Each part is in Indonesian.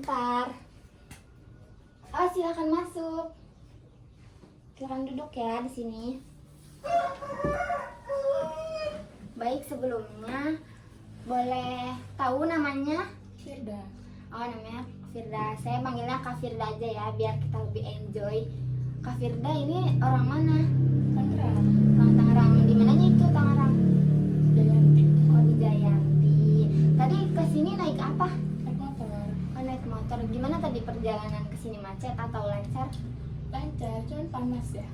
sebentar. Oh, silakan masuk. Silakan duduk ya di sini. Baik, sebelumnya boleh tahu namanya? Firda. Oh, namanya Firda. Saya panggilnya Kak Firda aja ya, biar kita lebih enjoy. Kak Firda ini orang mana? Tangerang. Orang Tangerang. Di mananya itu Tangerang? Jayanti. Oh, di Jayanti. Tadi ke sini naik apa? Naik motor. Oh, naik motor. Gimana tadi perjalanan ke sini, macet atau lancar? Lancar, cuman panas ya.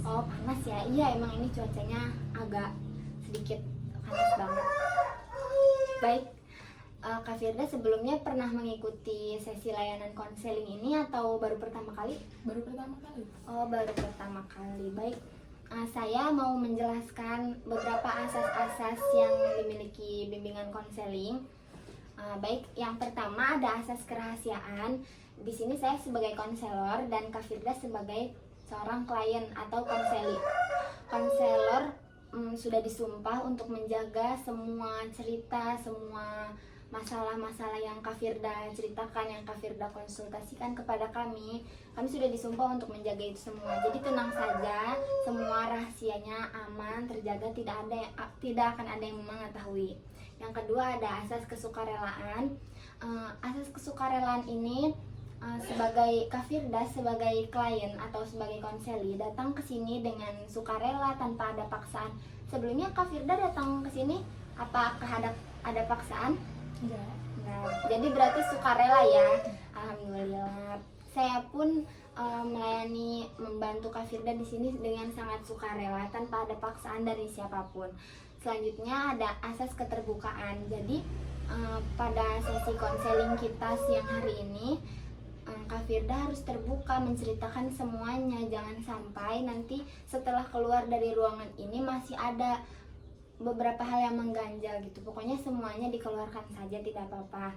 Oh, panas ya. Iya, emang ini cuacanya agak sedikit panas banget. Baik, Kak Firda sebelumnya pernah mengikuti sesi layanan konseling ini atau baru pertama kali? Baru pertama kali. Oh, baru pertama kali. Baik, saya mau menjelaskan beberapa asas-asas yang dimiliki bimbingan konseling. Baik, yang pertama ada asas kerahasiaan. Di sini saya sebagai konselor dan Kak Firda sebagai seorang klien atau konseli. Konselor sudah disumpah untuk menjaga semua cerita, semua masalah-masalah yang Kak Firda ceritakan, yang Kak Firda konsultasikan kepada kami. Kami sudah disumpah untuk menjaga itu semua. Jadi tenang saja, semua rahasianya aman, terjaga, tidak akan ada yang mengetahui. Yang kedua ada asas kesukarelaan. Asas kesukarelaan ini sebagai Kak Firda, sebagai klien atau sebagai konseli datang ke sini dengan sukarela tanpa ada paksaan. Sebelumnya Kak Firda datang ke sini apakah ada paksaan? Enggak. Nah, jadi berarti sukarela ya. Alhamdulillah. Saya pun melayani, membantu Kak Firda di sini dengan sangat sukarela tanpa ada paksaan dari siapapun. Selanjutnya ada asas keterbukaan. Jadi pada sesi konseling kita siang hari ini Kak Firda harus terbuka menceritakan semuanya. Jangan sampai nanti setelah keluar dari ruangan ini masih ada beberapa hal yang mengganjal gitu. Pokoknya semuanya dikeluarkan saja, tidak apa-apa.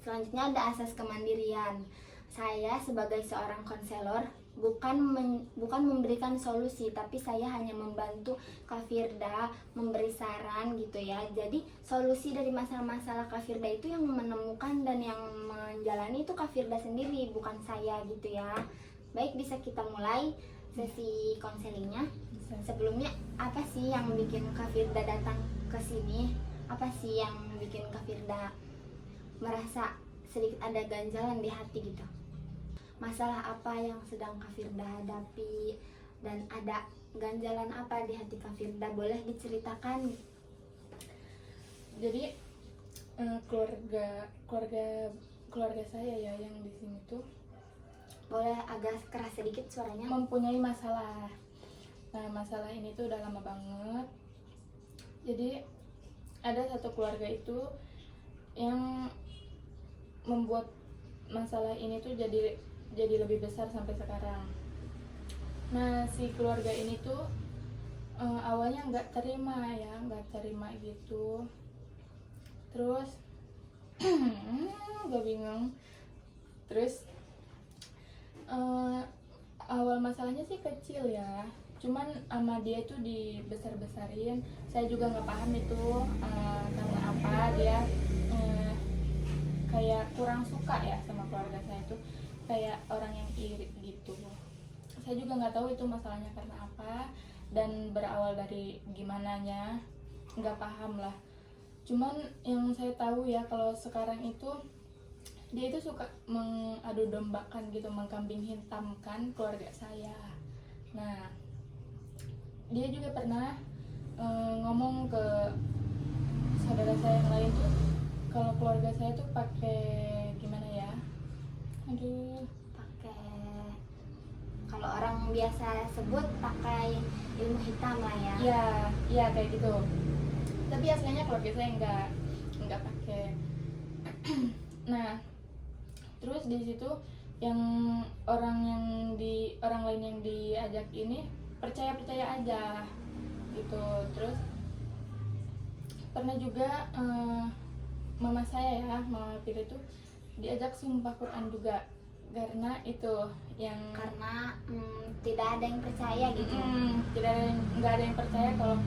Selanjutnya ada asas kemandirian. Saya sebagai seorang konselor bukan memberikan solusi, tapi saya hanya membantu Kak Firda, memberi saran gitu ya. Jadi solusi dari masalah-masalah Kak Firda itu yang menemukan dan yang menjalani itu Kak Firda sendiri, bukan saya gitu ya. Baik, bisa kita mulai sesi konselingnya. Sebelumnya, apa sih yang bikin Kak Firda datang ke sini? Apa sih yang bikin Kak Firda merasa sedikit ada ganjalan di hati gitu? Masalah apa yang sedang Kak Firda hadapi dan ada ganjalan apa di hati Kak Firda? Boleh diceritakan? Jadi keluarga saya ya yang di sini tuh Boleh agak keras sedikit suaranya? mempunyai masalah. Nah, masalah ini tuh udah lama banget. Jadi ada satu keluarga itu yang membuat masalah ini tuh jadi lebih besar sampai sekarang. Nah, si keluarga ini tuh awalnya nggak terima gitu. Terus gue bingung. Terus awal masalahnya sih kecil ya, cuman sama dia tuh dibesar-besarin. Saya juga nggak paham itu karena apa dia kayak kurang suka ya sama keluarga saya tuh, kayak orang yang iri gitu. Saya juga nggak tahu itu masalahnya karena apa dan berawal dari gimananya, nggak paham lah. Cuman yang saya tahu ya kalau sekarang itu dia itu suka mengadu dombakan gitu, mengkambing hitamkan keluarga saya. Nah, dia juga pernah ngomong ke saudara saya yang lain tuh kalau keluarga saya tuh pakai gimana ya? Pakai, kalau orang biasa sebut pakai ilmu hitam lah ya. Iya kayak gitu. Tapi aslinya keluarga saya enggak pakai. Nah, terus di situ yang orang lain yang diajak ini percaya aja gitu. Terus pernah juga mama saya ya, mama Pira itu diajak sumpah Quran juga karena itu yang Karena tidak ada yang percaya gitu. nggak ada yang percaya kalau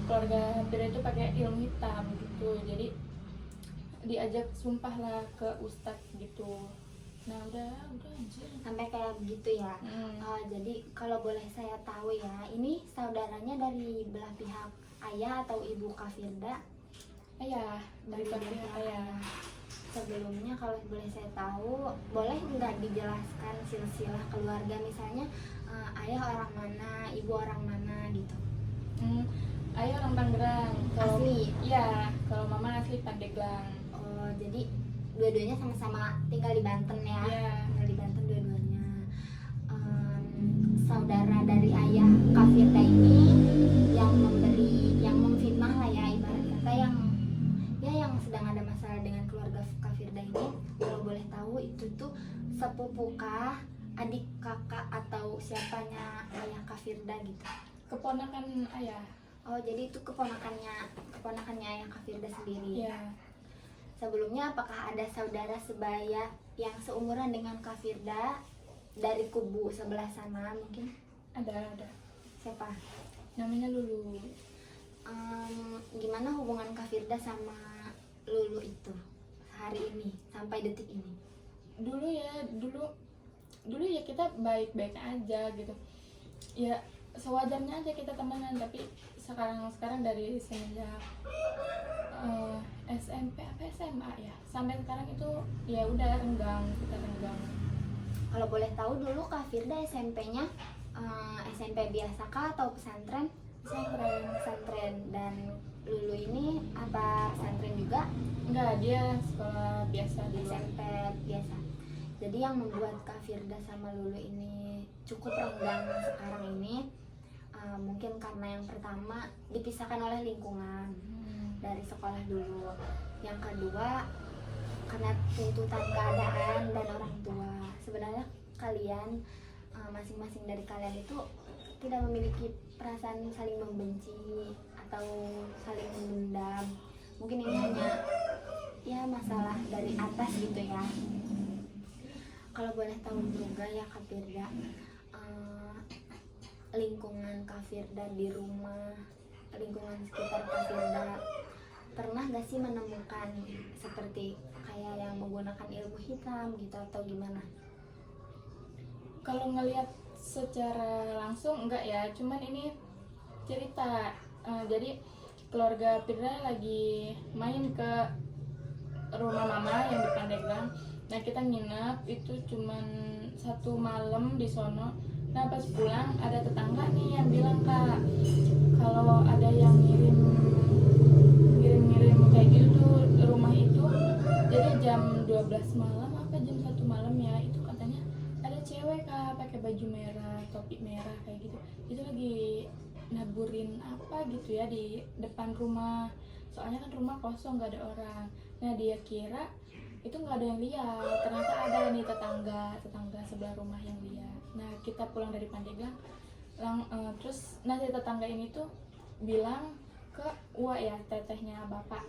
keluarga Pira itu pakai ilmu hitam gitu. Jadi diajak sumpah lah ke ustadz gitu. Nah udah anjir. Sampai kayak begitu ya. Jadi kalau boleh saya tahu ya, ini saudaranya dari belah pihak ayah atau ibu Kak Firda? Ayah, dari Dari pihak pihak ayah. ayah. Sebelumnya kalau boleh saya tahu, boleh nggak dijelaskan silsilah keluarga, misalnya ayah orang mana, ibu orang mana gitu? Ayah orang Tangerang. Kalau Asli? iya, kalau mama asli Pandeglang. Oh, jadi dua-duanya sama-sama tinggal di Banten ya? Iya. Tinggal di Banten dua-duanya. Saudara dari ayah Kak Firda ini yang memfitnah lah ya, ibarat kata yang sedang ada masalah dengan keluarga Kak Firda ini. Kalau boleh tahu itu tuh sepupukah, adik kakak atau siapanya ayah Kak Firda gitu? Keponakan ayah. Oh, jadi itu keponakannya ayah Kak Firda sendiri. Iya. Sebelumnya apakah ada saudara sebaya yang seumuran dengan Kak Firda dari kubu sebelah sana mungkin? Ada. Siapa? Namanya Lulu. Gimana hubungan Kak Firda sama Lulu itu hari ini sampai detik ini? Dulu ya kita baik-baik aja gitu. Ya sewajarnya aja kita temenan, tapi sekarang dari semenjak SMP apa SMA ya sampai sekarang itu ya udah kita renggang. Kalau boleh tahu dulu Kak Firda SMP-nya SMP biasa kah atau pesantren? Pesantren. Dan Lulu ini apa pesantren juga? Enggak, dia sekolah biasa di luar. SMP biasa. Jadi yang membuat Kak Firda sama Lulu ini cukup renggang sekarang ini mungkin karena yang pertama dipisahkan oleh lingkungan dari sekolah dulu. Yang kedua karena tuntutan keadaan dan orang tua. Sebenarnya kalian masing-masing dari kalian itu tidak memiliki perasaan saling membenci atau saling mendendam. Mungkin ini hanya ya masalah dari atas gitu ya. Kalau boleh tahu juga ya Kak Firda, lingkungan Kak Firda di rumah, lingkungan sekitar Kak Firda, pernah gak sih menemukan seperti kayak yang menggunakan ilmu hitam gitu atau gimana? Kalau ngelihat secara langsung enggak ya, cuman ini cerita. Jadi keluarga Firda lagi main ke rumah mama yang di Pandeglang. Nah kita nginep itu cuman 1 malam di sono. Nah pas pulang ada tetangga nih yang bilang, Kak, kalau ada yang ngirim kayak gitu tuh rumah itu, jadi jam 12 malam apa jam 1 malam ya, itu katanya ada cewek Kak pakai baju merah, topi merah kayak gitu. Itu lagi naburin apa gitu ya di depan rumah. Soalnya kan rumah kosong, gak ada orang. Nah dia kira itu nggak ada yang lihat, ternyata ada nih tetangga sebelah rumah yang lihat. Nah kita pulang dari Pandeglang, terus si tetangga ini tuh bilang ke Uwa ya, tetehnya bapak.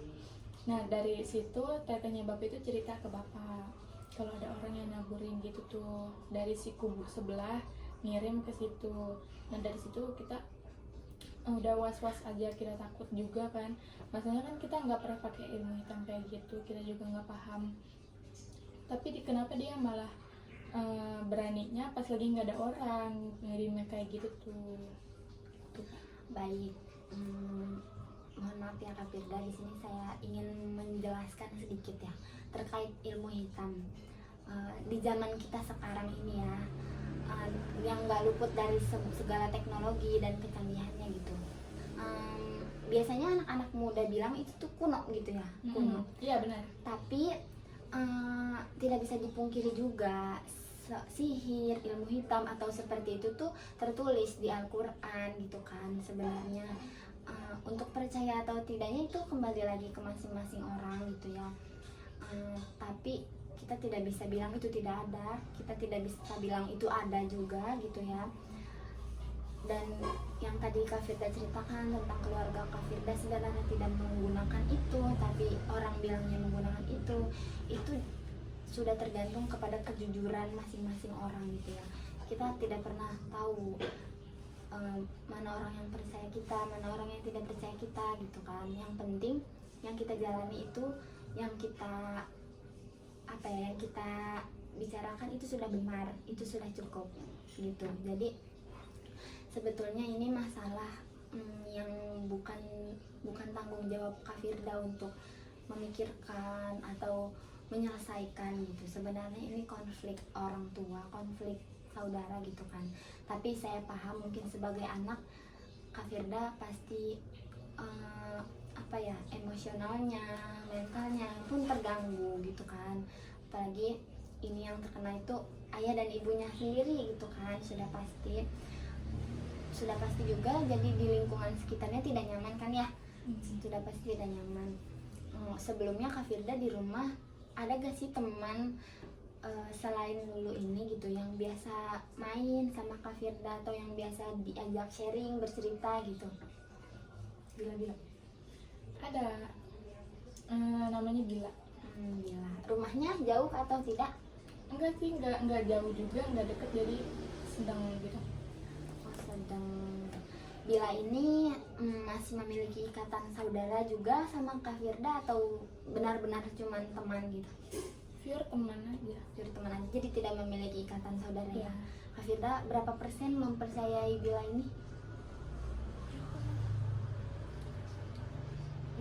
Nah dari situ tetehnya bapak itu cerita ke bapak kalau ada orang yang naburin gitu tuh dari si kubu sebelah ngirim ke situ. Nah dari situ kita udah was-was aja, kita takut juga kan, masalahnya kan kita nggak pernah pakai ilmu hitam kayak gitu, kita juga nggak paham. Tapi kenapa dia malah beraninya pas lagi nggak ada orang ngirimnya kayak gitu tuh. Baik, mohon maaf ya Kak Firda, di sini saya ingin menjelaskan sedikit ya terkait ilmu hitam. Di zaman kita sekarang ini ya, yang nggak luput dari segala teknologi dan kecanggihannya gitu. Biasanya anak-anak muda bilang itu tuh kuno gitu ya, kuno. Iya benar. Tapi tidak bisa dipungkiri juga sihir, ilmu hitam atau seperti itu tuh tertulis di Al-Quran gitu kan. Sebenarnya untuk percaya atau tidaknya itu kembali lagi ke masing-masing orang gitu ya. Tapi kita tidak bisa bilang itu tidak ada, kita tidak bisa bilang itu ada juga gitu ya. Dan yang tadi Kak Firda ceritakan tentang keluarga Kak Firda sebenarnya tidak menggunakan itu, tapi orang bilangnya menggunakan itu sudah tergantung kepada kejujuran masing-masing orang gitu ya. Kita tidak pernah tahu mana orang yang percaya kita, mana orang yang tidak percaya kita gitu kan. Yang penting yang kita jalani itu yang kita apa ya, yang kita bicarakan itu sudah benar, itu sudah cukup gitu. Jadi sebetulnya ini masalah yang bukan tanggung jawab Kak Firda untuk memikirkan atau menyelesaikan gitu. Sebenarnya ini konflik orang tua, konflik saudara gitu kan. Tapi saya paham mungkin sebagai anak Kak Firda pasti apa ya, emosionalnya, mentalnya pun terganggu gitu kan. Apalagi ini yang terkena itu ayah dan ibunya sendiri gitu kan, sudah pasti juga jadi di lingkungan sekitarnya tidak nyaman kan ya. Sudah pasti tidak nyaman. Sebelumnya Kak Firda di rumah ada gak sih teman selain Lulu ini gitu yang biasa main sama Kak Firda atau yang biasa diajak sharing, bercerita gitu? Bila Ada, namanya Gila. Bila rumahnya jauh atau tidak? Enggak sih, enggak jauh juga, enggak deket, jadi sedang gitu. Sedang. Bila ini masih memiliki ikatan saudara juga sama Kak Firda atau benar-benar cuman teman gitu? Pure teman aja. Pure teman aja, jadi tidak memiliki ikatan saudara ya. Iya. Kak Firda berapa persen mempercayai Bila ini?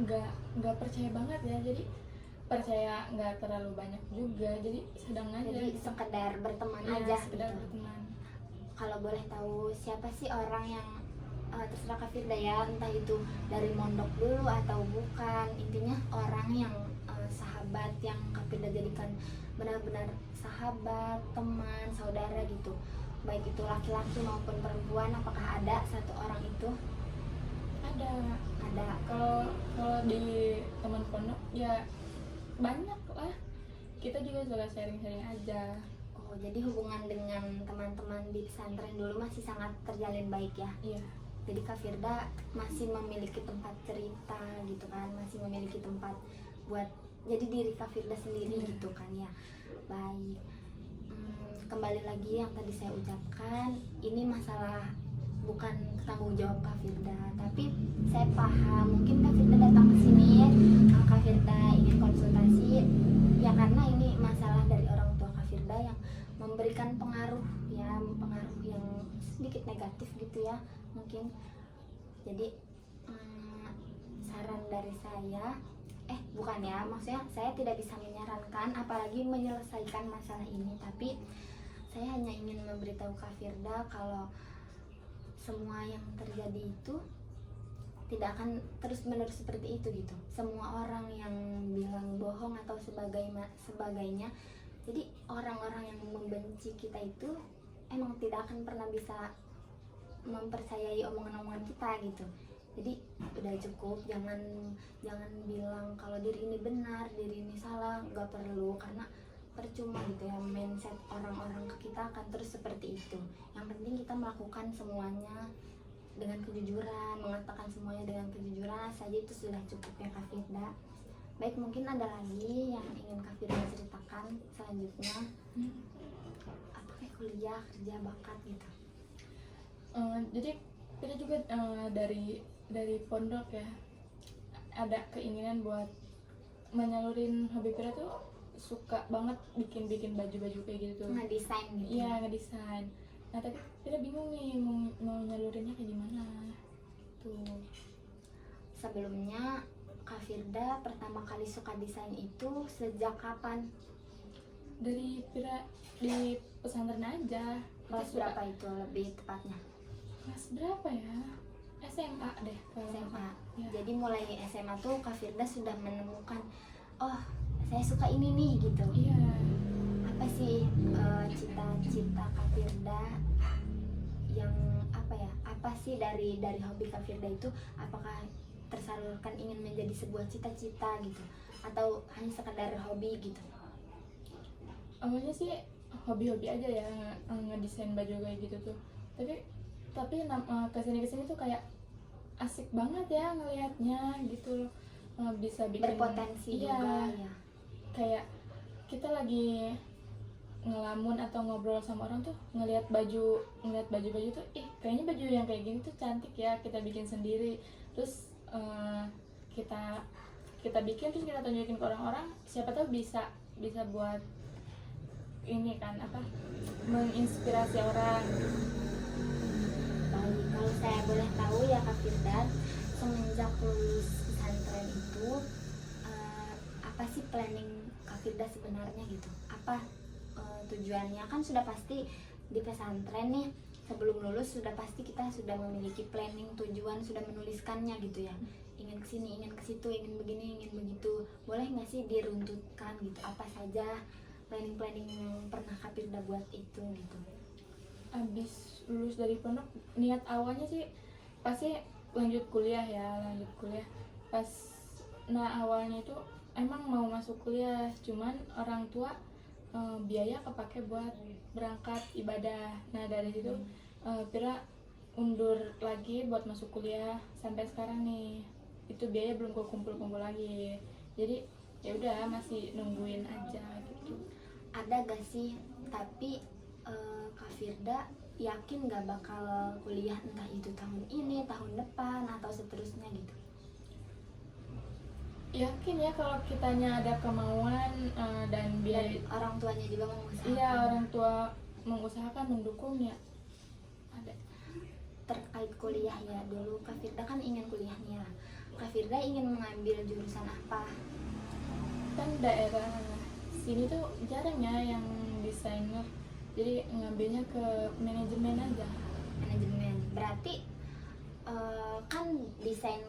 Enggak percaya banget ya, jadi percaya nggak terlalu banyak juga, jadi sedang aja. Jadi gitu. sekedar berteman Ya, aja sekedar gitu. berteman. Kalau boleh tahu siapa sih orang yang terserah Kak Firda ya, entah itu dari mondok dulu atau bukan, intinya orang yang sahabat yang Kak Firda jadikan benar-benar sahabat, teman, saudara gitu, baik itu laki-laki maupun perempuan, apakah ada satu orang itu? Ada. Ada. Kalau di teman pondok ya banyak lah, kita juga suka sharing-sharing aja. Oh, jadi hubungan dengan teman-teman di pesantren dulu masih sangat terjalin baik ya? Iya. Jadi Kak Firda masih memiliki tempat cerita gitu kan, masih memiliki tempat buat jadi diri Kak Firda sendiri gitu kan ya. Baik. Kembali lagi yang tadi saya ucapkan, ini masalah bukan tanggung jawab Kak Firda, tapi saya paham mungkin Kak Firda datang ke sini, Kak Firda ingin konsultasi ya karena ini masalah dari orang tua Kak Firda yang memberikan pengaruh yang sedikit negatif gitu ya mungkin. Jadi saran dari saya bukan ya, maksudnya saya tidak bisa menyarankan apalagi menyelesaikan masalah ini, tapi saya hanya ingin memberitahu Kak Firda kalau semua yang terjadi itu tidak akan terus-menerus seperti itu gitu. Semua orang yang bilang bohong atau sebagainya, jadi orang-orang yang membenci kita itu emang tidak akan pernah bisa mempercayai omongan-omongan kita gitu. Jadi udah cukup, jangan bilang kalau diri ini benar, diri ini salah, nggak perlu, karena percuma gitu ya, mindset orang-orang ke kita akan terus seperti itu. Yang penting kita melakukan semuanya dengan kejujuran, mengatakan semuanya dengan kejujuran saja, itu sudah cukup ya Kak Firda. Baik, mungkin ada lagi yang ingin Kak Firda ceritakan selanjutnya? Apakah kuliah, kerja, bakat gitu? Jadi kita juga dari pondok ya ada keinginan buat menyalurin hobi kita tuh, suka banget bikin baju-baju kayak gitu, Ngedesain gitu? iya ngedesain. Nah tapi kita bingung nih mau nyalurinnya kayak gimana tuh. Sebelumnya Kak Firda pertama kali suka desain itu sejak kapan? Dari di pesantren aja. Kelas berapa itu lebih tepatnya? Kelas berapa ya? SMA deh kalau SMA. ya. Jadi mulai SMA tuh Kak Firda sudah menemukan, oh saya suka ini nih gitu. Iya. Apa sih cita-cita Kak Firda yang apa sih dari hobi Kak Firda itu? Apakah tersalurkan ingin menjadi sebuah cita-cita gitu, atau hanya sekedar hobi gitu? Awalnya sih hobi-hobi aja ya, ngedesain baju kayak gitu tuh. Tapi kesini tuh kayak asik banget ya ngelihatnya gitu loh. Bisa bikin Berpotensi iya, juga ya. kayak kita lagi ngelamun atau ngobrol sama orang tuh ngelihat baju tuh, kayaknya baju yang kayak gini tuh cantik ya, kita bikin sendiri. Terus kita bikin terus kita tunjukin ke orang-orang, siapa tahu bisa buat ini kan apa, menginspirasi orang. Baik, kalau saya boleh tahu ya Kak Firda, semenjak lulus pesantren itu apa sih planning Kak Firda sebenarnya gitu? Apa tujuannya? Kan sudah pasti di pesantren nih, sebelum lulus sudah pasti kita sudah memiliki planning, tujuan, sudah menuliskannya gitu ya. Ingin kesini, ingin ke situ, ingin begini, ingin begitu. Boleh nggak sih diruntutkan gitu? Apa saja planning-planning yang pernah Kak Firda buat itu gitu? Abis lulus dari pondok, niat awalnya sih pasti lanjut kuliah. Pas awalnya itu emang mau masuk kuliah, cuman orang tua biaya kepake buat berangkat ibadah. Nah dari situ Pira undur lagi buat masuk kuliah sampai sekarang nih, itu biaya belum kumpul lagi, jadi ya udah masih nungguin aja gitu. Ada gak sih, tapi Kak Firda yakin gak bakal kuliah entah itu tahun ini, tahun depan, atau seterusnya gitu? Yakin ya kalau kitanya ada kemauan dan biaya. Dan orang tuanya juga mengusahakan. Iya, orang tua mengusahakan, mendukung ya ada. Terkait kuliah ya, dulu Kak Firda kan ingin kuliahnya. Kak Firda ingin mengambil jurusan apa? Kan daerah sini tuh jarang ya yang desainer, jadi ngambilnya ke manajemen aja. Manajemen. Berarti kan desain,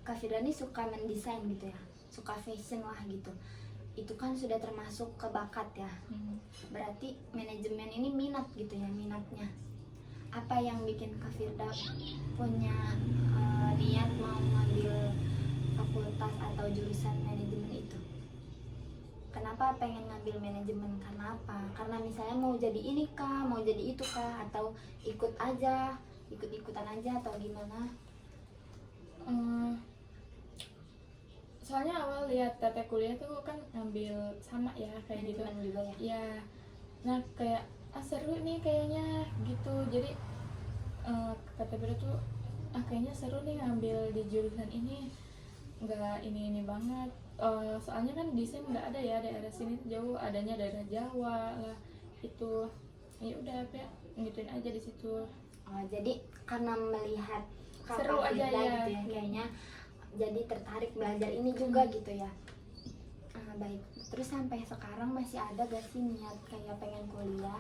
Kak Firda ini suka mendesain gitu ya, suka fashion lah gitu. Itu kan sudah termasuk ke bakat ya. Berarti manajemen ini minat gitu ya, minatnya. Apa yang bikin Kak Firda punya niat mau ngambil fakultas atau jurusan manajemen itu? Kenapa pengen ngambil manajemen? Karena apa? Karena misalnya mau jadi ini kah, mau jadi itu kah, atau ikut-ikutan aja atau gimana? Soalnya awal lihat teteh kuliah tuh kan ngambil sama ya kayak gitu juga ya. Ya, nah kayak seru nih kayaknya gitu, jadi kata Bira tuh kayaknya seru nih ngambil di jurusan ini, nggak ini banget. Soalnya kan desain nggak ada ya daerah sini, jauh, adanya daerah Jawa lah itu. Ya udah ya ngituin aja di situ. Jadi karena melihat Seru aja ya gitu ya kayaknya, jadi tertarik belajar ini juga gitu ya. Baik, terus sampai sekarang masih ada gak sih niat kayak pengen kuliah?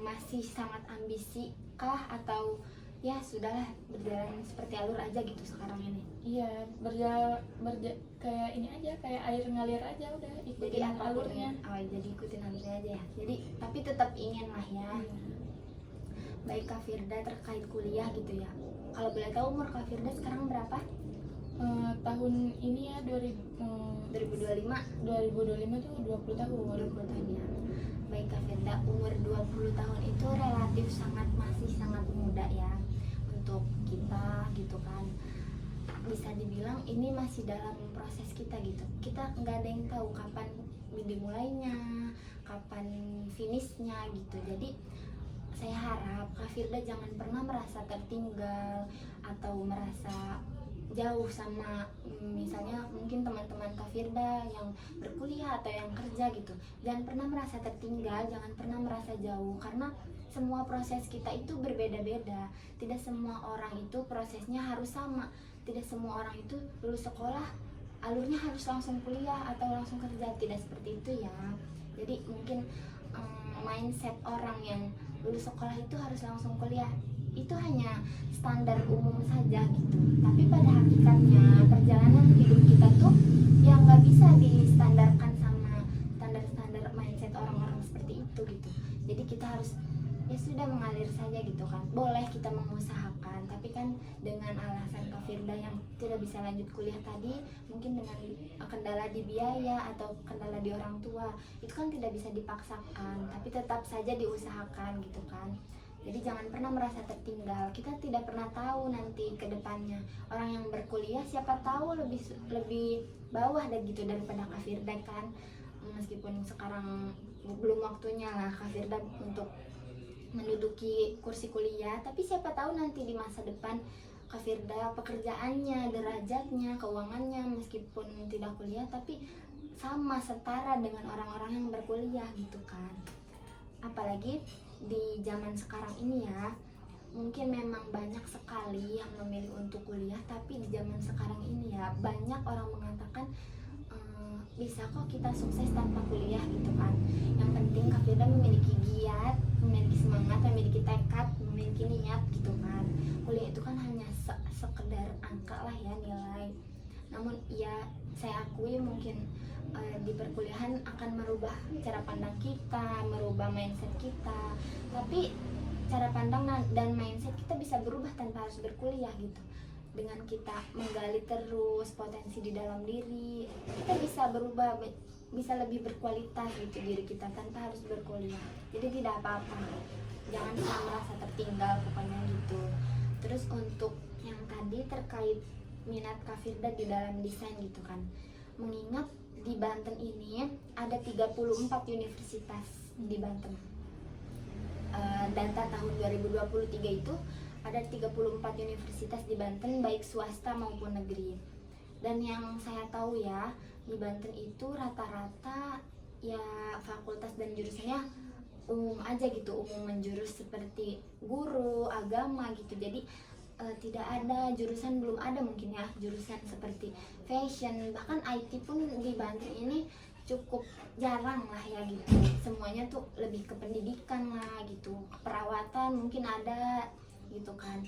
Masih sangat ambisi kah, atau ya sudahlah berjalan seperti alur aja gitu sekarang ini? Iya, berjalan kayak ini aja, kayak air ngalir aja, udah ikutin Jadi alurnya. Jadi ikutin alurnya aja ya. Jadi tapi tetap ingin lah ya. Baik Kak Firda, terkait kuliah gitu ya, kalau boleh tahu umur Kak Firda sekarang berapa? Tahun ini ya 2025 tuh 20 tahun. 20 tahun ya. Baik Kak Firda, umur 20 tahun itu relatif masih sangat muda ya untuk kita gitu kan. Bisa dibilang ini masih dalam proses kita gitu. Kita nggak ada yang tahu kapan dimulainya, kapan finishnya gitu. Jadi saya harap Kak Firda jangan pernah merasa tertinggal atau merasa jauh sama misalnya mungkin teman-teman Kak Firda yang berkuliah atau yang kerja gitu. Jangan pernah merasa tertinggal, jangan pernah merasa jauh, karena semua proses kita itu berbeda-beda. Tidak semua orang itu prosesnya harus sama. Tidak semua orang itu lulus sekolah alurnya harus langsung kuliah atau langsung kerja, tidak seperti itu ya. Jadi mungkin mindset orang yang lulus sekolah itu harus langsung kuliah itu hanya standar umum saja gitu. Tapi pada hakikatnya perjalanan hidup kita tuh ya nggak bisa distandarkan sama standar-standar mindset orang-orang seperti itu gitu. Jadi kita harus ya sudah mengalir saja gitu kan. Boleh kita mengusahakan, tapi kan dengan alasan Kak Firda yang tidak bisa lanjut kuliah tadi, mungkin dengan kendala di biaya atau kendala di orang tua, itu kan tidak bisa dipaksakan, tapi tetap saja diusahakan gitu kan. Jadi jangan pernah merasa tertinggal. Kita tidak pernah tahu nanti ke depannya. Orang yang berkuliah siapa tahu lebih bawah dan gitu daripada Kak Firda kan. Meskipun sekarang belum waktunya lah Kak Firda untuk menduduki kursi kuliah, tapi siapa tahu nanti di masa depan Kak Firda pekerjaannya, derajatnya, keuangannya meskipun tidak kuliah tapi sama setara dengan orang-orang yang berkuliah gitu kan. Apalagi di zaman sekarang ini ya, mungkin memang banyak sekali yang memilih untuk kuliah, tapi di zaman sekarang ini ya banyak orang mengatakan bisa kok kita sukses tanpa kuliah gitu kan. Yang penting Kak Firda memiliki giat, memiliki semangat, memiliki tekad, memiliki niat gitu kan. Kuliah itu kan hanya sekedar angka lah ya, nilai. Namun ya saya akui mungkin di perkuliahan akan merubah cara pandang kita, merubah mindset kita. Tapi cara pandang dan mindset kita bisa berubah tanpa harus berkuliah gitu. Dengan kita menggali terus potensi di dalam diri, kita bisa berubah, bisa lebih berkualitas gitu diri kita tanpa harus berkuliah. Jadi tidak apa-apa, jangan pernah merasa tertinggal pokoknya gitu. Terus untuk yang tadi terkait minat Kak Firda di dalam desain gitu kan, mengingat di Banten ini ada 34 universitas di Banten. Data tahun 2023 itu ada 34 universitas di Banten, baik swasta maupun negeri. Dan yang saya tahu ya, di Banten itu rata-rata ya fakultas dan jurusannya umum aja gitu, umum menjurus seperti guru, agama gitu. Jadi tidak ada jurusan, belum ada mungkin ya jurusan seperti fashion, bahkan IT pun di Banten ini cukup jarang lah ya gitu. Semuanya tuh lebih ke pendidikan lah gitu, keperawatan mungkin ada gitu kan.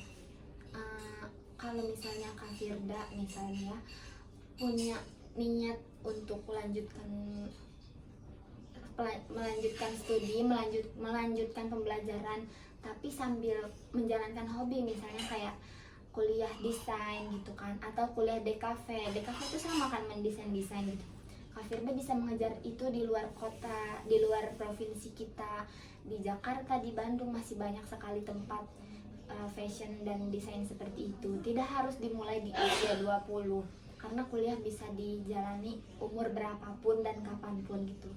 Kalau misalnya Kak Firda misalnya punya niat untuk melanjutkan studi, melanjutkan pembelajaran, tapi sambil menjalankan hobi misalnya kayak kuliah desain gitu kan, atau kuliah DKV. DKV itu sama kan, mendesain-desain gitu. Kak Firda bisa mengejar itu di luar kota, di luar provinsi kita. Di Jakarta, di Bandung masih banyak sekali tempat fashion dan desain seperti itu. Tidak harus dimulai di usia 20, karena kuliah bisa dijalani umur berapapun dan kapanpun gitu.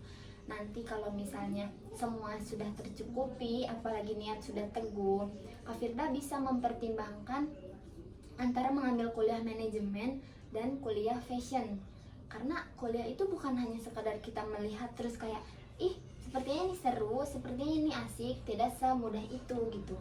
Nanti kalau misalnya semua sudah tercukupi, apalagi niat sudah teguh, Kak Firda bisa mempertimbangkan antara mengambil kuliah manajemen dan kuliah fashion. Karena kuliah itu bukan hanya sekadar kita melihat terus kayak, ih sepertinya ini seru, sepertinya ini asik, tidak semudah itu gitu.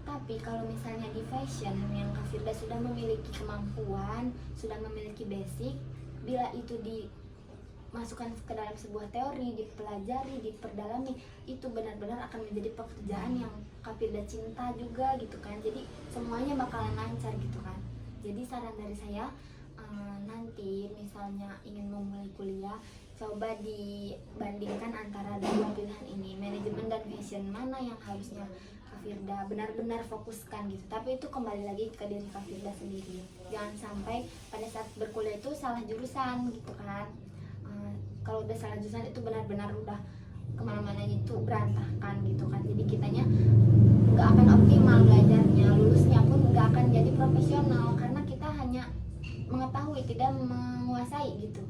Tapi kalau misalnya di fashion yang Kak Firda sudah memiliki kemampuan, sudah memiliki basic, bila itu dimasukkan ke dalam sebuah teori, dipelajari, diperdalami, itu benar-benar akan menjadi pekerjaan yang Kak Firda cinta juga gitu kan. Jadi semuanya bakalan lancar gitu kan. Jadi saran dari saya, nanti misalnya ingin memulai kuliah, coba dibandingkan antara dua pilihan ini, manajemen dan fashion, mana yang harusnya Kak Firda benar-benar fokuskan gitu. Tapi itu kembali lagi ke diri Kak Firda sendiri. Jangan sampai pada saat berkuliah itu salah jurusan gitu kan. Kalau udah salah jurusan itu benar-benar udah kemana-mana itu berantakan gitu kan. Jadi kitanya nggak akan optimal belajarnya, lulusnya pun nggak akan jadi profesional karena kita hanya mengetahui, tidak menguasai gitu.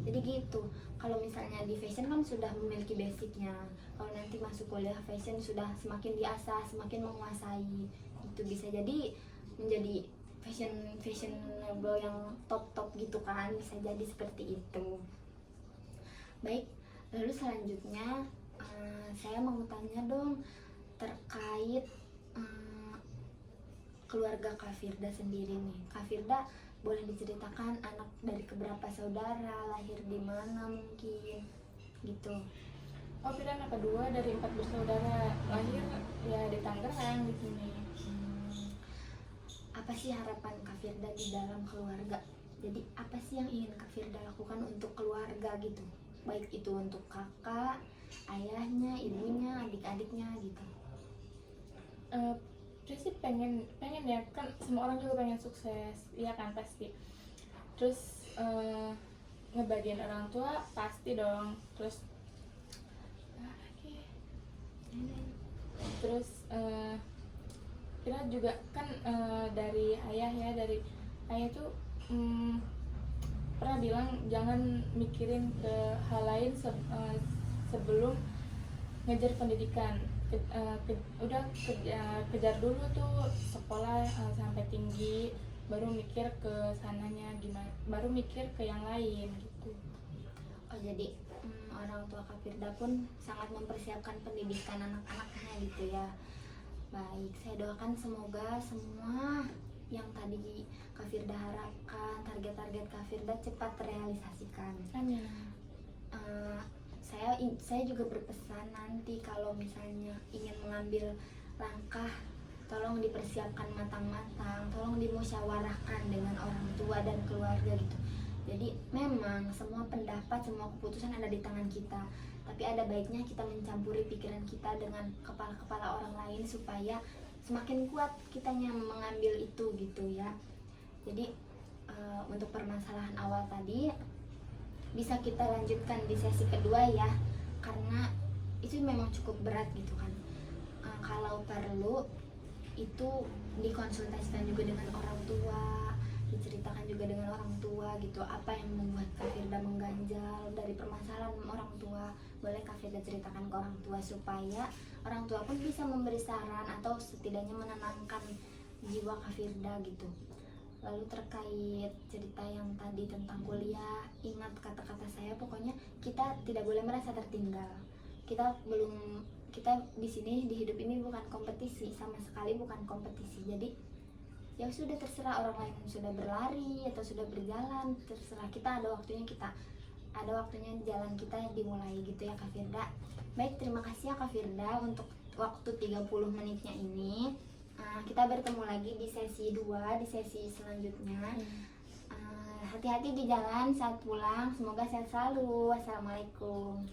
Jadi gitu. Kalau misalnya di fashion kan sudah memiliki basicnya, kalau nanti masuk kuliah fashion sudah semakin diasah, semakin menguasai, itu bisa jadi menjadi fashionable yang top gitu kan, bisa jadi seperti itu. Baik, lalu selanjutnya saya mau tanya dong terkait keluarga Kak Firda sendiri nih. Kak Firda boleh diceritakan anak dari keberapa saudara, lahir di mana mungkin gitu. Oh, Firda anak kedua dari 4 bersaudara, lahir ya di Tangerang di sini. Apa sih harapan Kak Firda di dalam keluarga? Jadi apa sih yang ingin Kak Firda lakukan untuk keluarga gitu? Baik itu untuk kakak, ayahnya, ibunya, adik-adiknya gitu. Saya sih pengen ya, kan semua orang juga pengen sukses, iya kan pasti. Terus ngebagian orang tua pasti dong. Terus kita juga kan dari ayah tuh pernah bilang jangan mikirin ke hal lain sebelum ngejar pendidikan. Udah kejar dulu tuh sekolah sampai tinggi, baru mikir ke sananya gimana, baru mikir ke yang lain gitu. Oh jadi orang tua Kak Firda pun sangat mempersiapkan pendidikan anak-anaknya gitu ya. Baik, saya doakan semoga semua yang tadi Kak Firda harapkan, target-target Kak Firda cepat terrealisasikan. Amin. Eh, saya juga berpesan nanti kalau misalnya ingin mengambil langkah, tolong dipersiapkan matang-matang, tolong dimusyawarahkan dengan orang tua dan keluarga gitu. Jadi memang semua pendapat, semua keputusan ada di tangan kita, tapi ada baiknya kita mencampuri pikiran kita dengan kepala-kepala orang lain supaya semakin kuat kitanya mengambil itu gitu ya. Jadi untuk permasalahan awal tadi bisa kita lanjutkan di sesi kedua ya, karena itu memang cukup berat gitu kan. Kalau perlu itu dikonsultasikan juga dengan orang tua, diceritakan juga dengan orang tua gitu, apa yang membuat Kak Firda mengganjal dari permasalahan orang tua, boleh Kak Firda ceritakan ke orang tua supaya orang tua pun bisa memberi saran atau setidaknya menenangkan jiwa Kak Firda gitu. Lalu terkait cerita yang tadi tentang kuliah, ingat kata-kata saya, pokoknya kita tidak boleh merasa tertinggal. Kita di sini di hidup ini bukan kompetisi, sama sekali bukan kompetisi. Jadi ya sudah, terserah orang lain sudah berlari atau sudah berjalan, terserah kita, ada waktunya jalan kita dimulai gitu ya Kak Firda. Baik, terima kasih ya Kak Firda untuk waktu 30 menitnya ini. Kita bertemu lagi di sesi 2, di sesi selanjutnya. Hati-hati di jalan saat pulang, semoga sehat selalu. Wassalamualaikum.